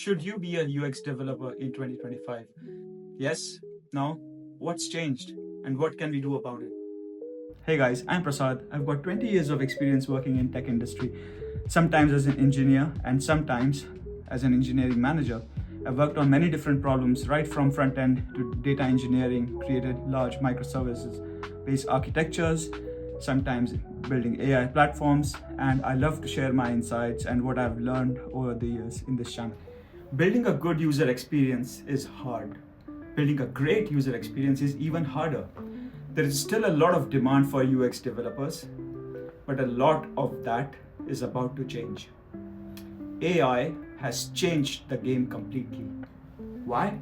Should you be a UX developer in 2025? Yes? No? What's changed? And what can we do about it? Hey guys, I'm Prasad. I've got 20 years of experience working in tech industry, sometimes as an engineer and sometimes as an engineering manager. I've worked on many different problems, right from front-end to data engineering, created large microservices-based architectures, sometimes building AI platforms, and I love to share my insights and what I've learned over the years in this channel. Building a good user experience is hard. Building a great user experience is even harder. There is still a lot of demand for UX developers, but a lot of that is about to change. AI has changed the game completely. Why?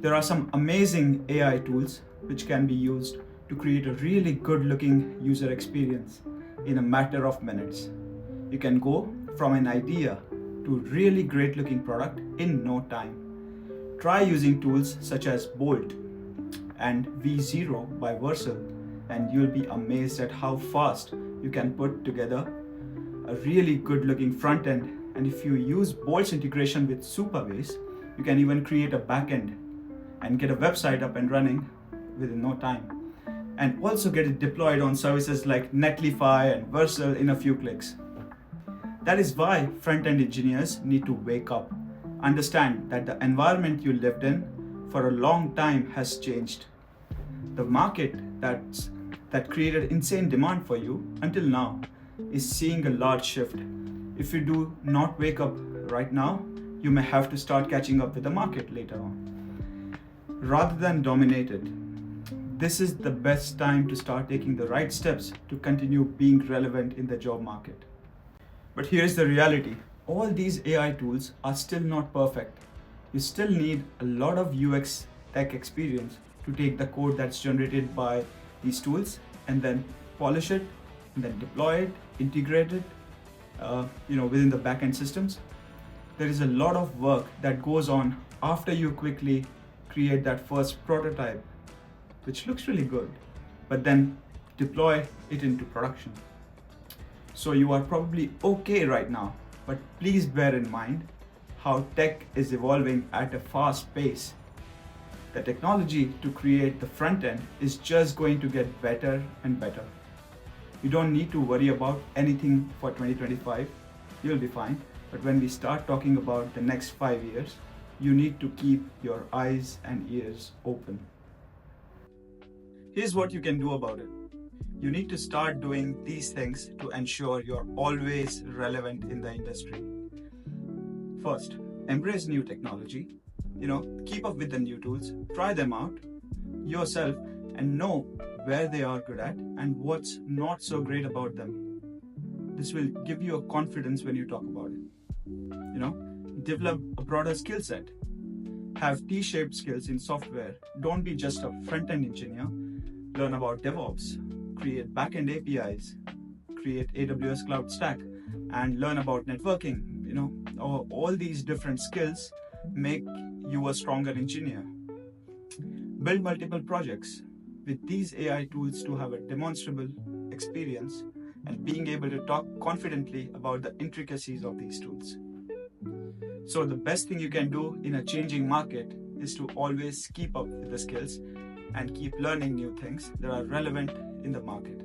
There are some amazing AI tools which can be used to create a really good looking user experience in a matter of minutes. You can go from an idea to really great looking product in no time. Try using tools such as Bolt and V0 by Vercel, and you'll be amazed at how fast you can put together a really good looking front end. And if you use Bolt's integration with Supabase, you can even create a backend and get a website up and running within no time. And also get it deployed on services like Netlify and Vercel in a few clicks. That is why front-end engineers need to wake up, understand that the environment you lived in for a long time has changed. The market that created insane demand for you until now is seeing a large shift. If you do not wake up right now, you may have to start catching up with the market later on. Rather than dominate it, this is the best time to start taking the right steps to continue being relevant in the job market. But here's the reality. All these AI tools are still not perfect. You still need a lot of UX tech experience to take the code that's generated by these tools and then polish it and then deploy it, integrate it within the backend systems. There is a lot of work that goes on after you quickly create that first prototype, which looks really good, but then deploy it into production. So you are probably okay right now, but please bear in mind how tech is evolving at a fast pace. The technology to create the front end is just going to get better and better. You don't need to worry about anything for 2025, you'll be fine. But when we start talking about the next 5 years, you need to keep your eyes and ears open. Here's what you can do about it. You need to start doing these things to ensure you're always relevant in the industry. First, embrace new technology. Keep up with the new tools, try them out yourself and know where they are good at and what's not so great about them. This will give you a confidence when you talk about it. Develop a broader skill set. Have T-shaped skills in software. Don't be just a front-end engineer. Learn about DevOps, create backend APIs, create AWS Cloud Stack, and learn about networking. All these different skills make you a stronger engineer. Build multiple projects with these AI tools to have a demonstrable experience and being able to talk confidently about the intricacies of these tools. So the best thing you can do in a changing market is to always keep up with the skills and keep learning new things that are relevant in the market.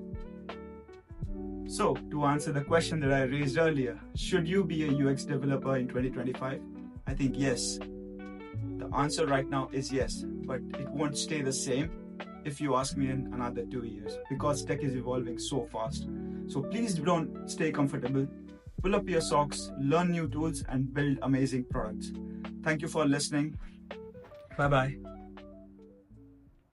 So to answer the question that I raised earlier, should you be a UX developer in 2025? I think yes. The answer right now is yes, but it won't stay the same if you ask me in another 2 years because tech is evolving so fast. So please don't stay comfortable. Pull up your socks, learn new tools, and build amazing products. Thank you for listening. Bye-bye.